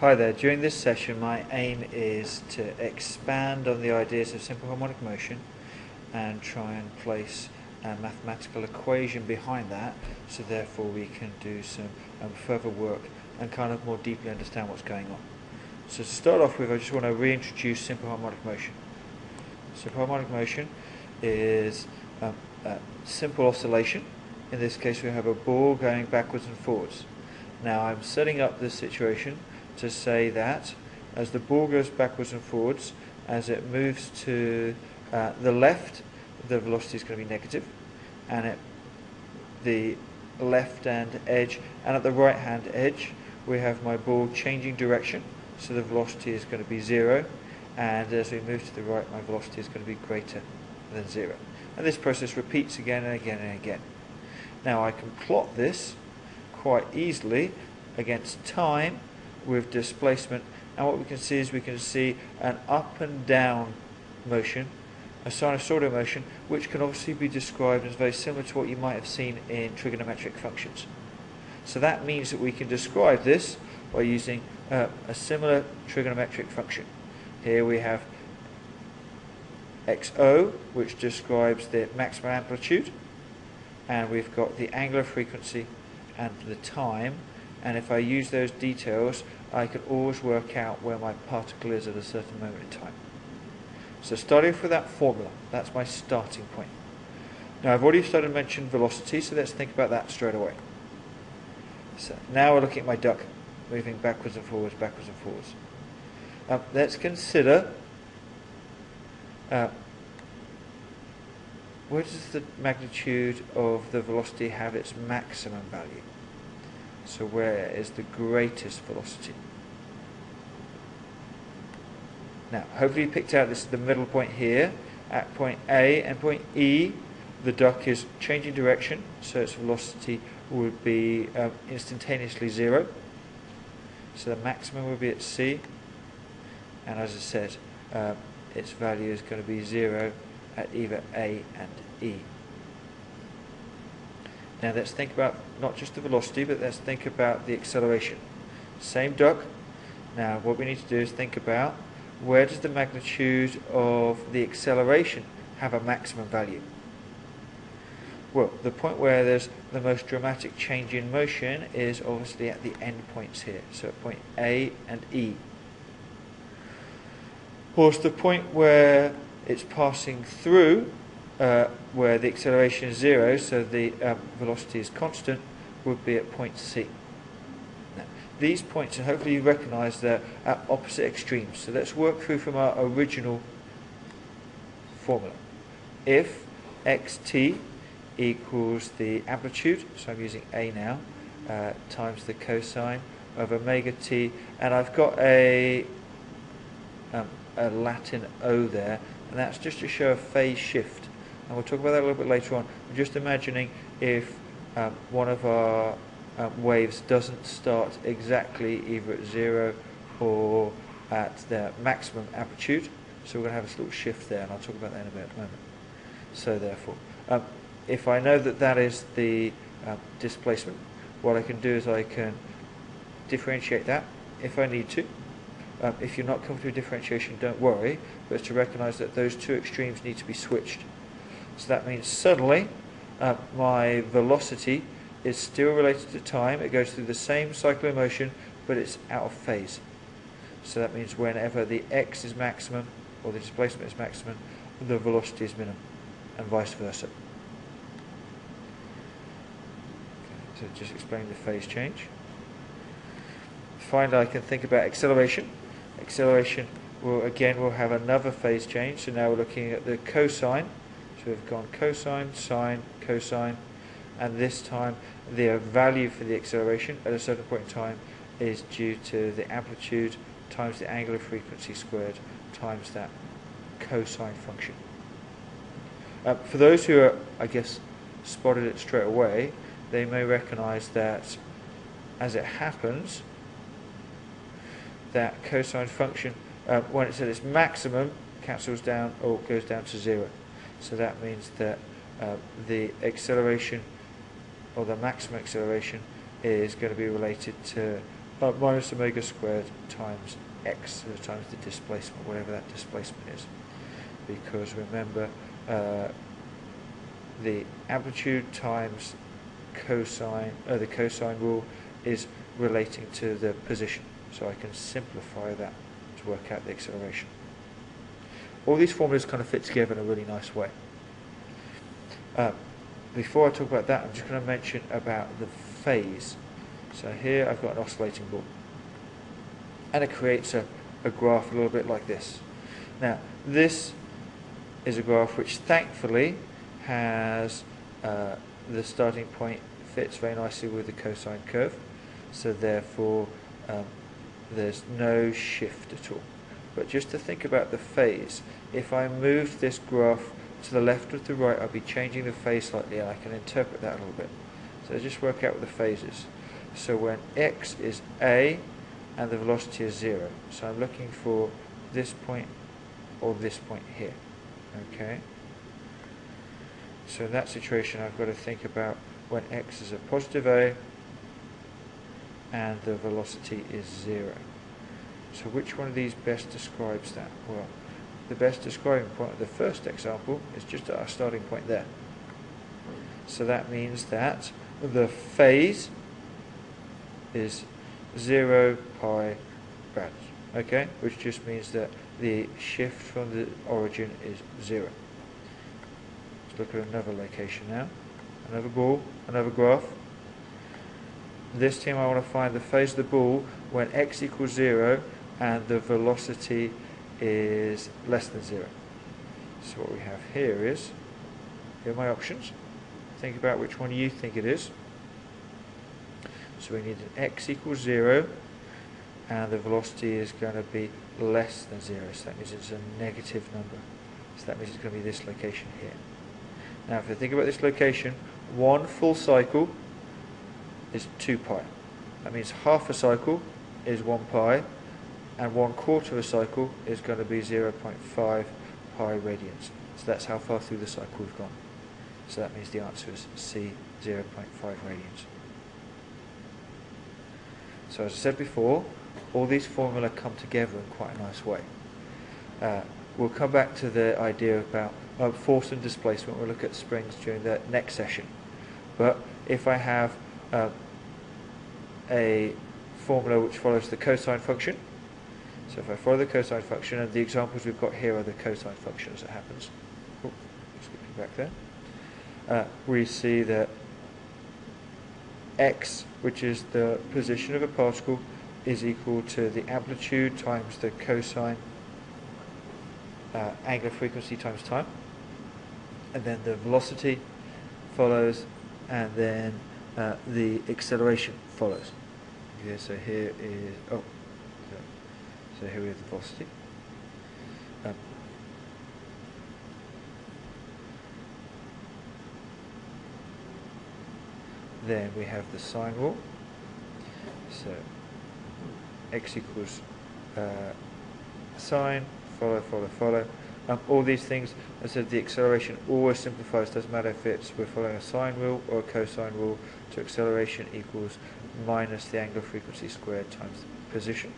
Hi there, during this session my aim is to expand on the ideas of simple harmonic motion and try and place a mathematical equation behind that, so therefore we can do some further work and kind of more deeply understand what's going on. So to start off with, I just want to reintroduce simple harmonic motion. Simple harmonic motion is a simple oscillation. In this case we have a ball going backwards and forwards. Now I'm setting up this situation to say that as the ball goes backwards and forwards, as it moves to the left, the velocity is going to be negative, and at the left hand edge and at the right hand edge we have my ball changing direction, so the velocity is going to be 0, and as we move to the right my velocity is going to be greater than 0. And this process repeats again and again and again. Now I can plot this quite easily against time with displacement, and what we can see is we can see an up and down motion, a sinusoidal motion, which can obviously be described as very similar to what you might have seen in trigonometric functions. So that means that we can describe this by using a similar trigonometric function. Here we have XO, which describes the maximum amplitude, and we've got the angular frequency and the time. And if I use those details, I can always work out where my particle is at a certain moment in time. So starting off with that formula, that's my starting point. Now I've already started to mention velocity, so let's think about that straight away. So now we're looking at my duck, moving backwards and forwards, backwards and forwards. Let's consider where does the magnitude of the velocity have its maximum value? So where is the greatest velocity? Now, hopefully you picked out this is the middle point here. At point A and point E, the duck is changing direction, so its velocity would be instantaneously 0. So the maximum would be at C, and as I said, its value is going to be 0 at either A and E. Now let's think about not just the velocity, but let's think about the acceleration. Same duck. Now what we need to do is think about where does the magnitude of the acceleration have a maximum value? Well, the point where there's the most dramatic change in motion is obviously at the end points here, so at point A and E. Of course, the point where it's passing through, where the acceleration is 0, so the velocity is constant, would be at point C. Now, these points, and hopefully you recognise they're at opposite extremes. So let's work through from our original formula. If xt equals the amplitude, so I'm using A now, times the cosine of omega t, and I've got a Latin O there, and that's just to show a phase shift. And we'll talk about that a little bit later on. I'm just imagining if one of our waves doesn't start exactly either at 0 or at their maximum amplitude. So we're going to have a little shift there, and I'll talk about that in a moment. So therefore, if I know that that is the displacement, what I can do is I can differentiate that if I need to. If you're not comfortable with differentiation, don't worry, but it's to recognise that those two extremes need to be switched. So that means suddenly my velocity is still related to time. It goes through the same cycle of motion, but it's out of phase. So that means whenever the x is maximum, or the displacement is maximum, the velocity is minimum, and vice versa. Okay, so just explain the phase change. Finally, I can think about acceleration. Acceleration will have another phase change. So now we're looking at the cosine. So we've gone cosine, sine, cosine, and this time the value for the acceleration at a certain point in time is due to the amplitude times the angular frequency squared times that cosine function. For those who are, I guess, spotted it straight away, they may recognize that as it happens, that cosine function, when it's at its maximum, cancels down or goes down to 0. So that means that the acceleration, or the maximum acceleration, is going to be related to minus omega squared times x times the displacement, whatever that displacement is. Because remember, the amplitude times cosine, the cosine rule is relating to the position. So I can simplify that to work out the acceleration. All these formulas kind of fit together in a really nice way. Before I talk about that, I'm just going to mention about the phase. So here I've got an oscillating ball. And it creates a graph a little bit like this. Now, this is a graph which thankfully has the starting point fits very nicely with the cosine curve. So therefore, there's no shift at all. But just to think about the phase, if I moved this graph to the left or to the right, I'll be changing the phase slightly, and I can interpret that a little bit. So just work out what the phase is. So when x is a and the velocity is 0, so I'm looking for this point or this point here. Okay. So in that situation, I've got to think about when x is a positive a and the velocity is 0. So which one of these best describes that? Well, the best describing point of the first example is just at our starting point there. So that means that the phase is 0 pi rad, okay? Which just means that the shift from the origin is 0. Let's look at another location now. Another ball, another graph. This time I want to find the phase of the ball when x equals 0 and the velocity is less than 0. So what we have here is, here are my options. Think about which one you think it is. So we need an x equals 0 and the velocity is going to be less than 0. So that means it's a negative number. So that means it's going to be this location here. Now if I think about this location, one full cycle is 2 pi. That means half a cycle is 1 pi, and 1/4 of a cycle is going to be 0.5 pi radians. So that's how far through the cycle we've gone. So that means the answer is C, 0.5 radians. So as I said before, all these formula come together in quite a nice way. We'll come back to the idea about force and displacement. We'll look at springs during the next session. But if I have a formula which follows the cosine function, so if I follow the cosine function, and the examples we've got here are the cosine function as it happens. Oh, skipping back there. We see that x, which is the position of a particle, is equal to the amplitude times the cosine angular frequency times time. And then the velocity follows, and then the acceleration follows. Okay, so here is, so here we have the velocity. Then we have the sine rule. So x equals sine, follow, follow, follow. All these things, as I said, the acceleration always simplifies. Doesn't matter if we're following a sine rule or a cosine rule. So acceleration equals minus the angular frequency squared times the position.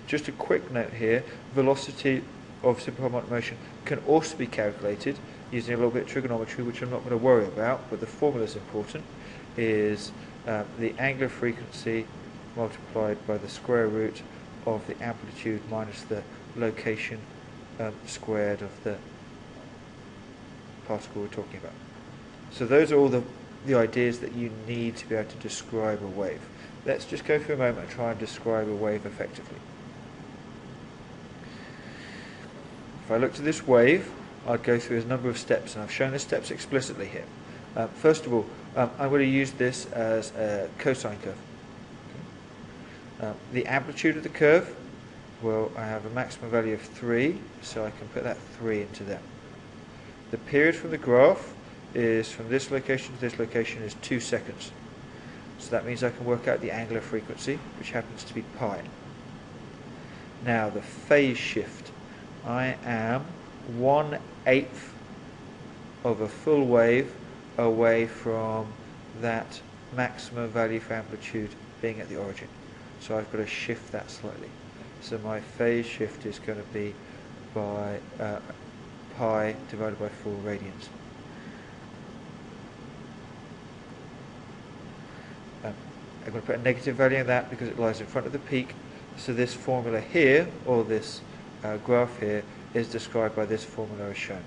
Just a quick note here, velocity of simple harmonic motion can also be calculated using a little bit of trigonometry, which I'm not going to worry about, but the formula is important, is the angular frequency multiplied by the square root of the amplitude minus the location squared of the particle we're talking about. So those are all the ideas that you need to be able to describe a wave. Let's just go for a moment and try and describe a wave effectively. If I look to this wave, I'd go through a number of steps, and I've shown the steps explicitly here. First of all, I'm going to use this as a cosine curve. Okay. The amplitude of the curve, well, I have a maximum value of 3, so I can put that 3 into there. The period from the graph is from this location to this location is 2 seconds. So that means I can work out the angular frequency, which happens to be pi. Now the phase shift. I am 1/8 of a full wave away from that maximum value for amplitude being at the origin. So I've got to shift that slightly. So my phase shift is going to be by pi divided by 4 radians. I'm going to put a negative value in that because it lies in front of the peak. So this formula here, or this graph here, is described by this formula as shown.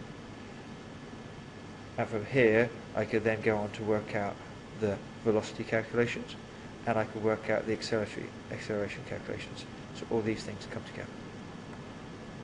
And from here, I could then go on to work out the velocity calculations, and I could work out the acceleration calculations. So all these things come together.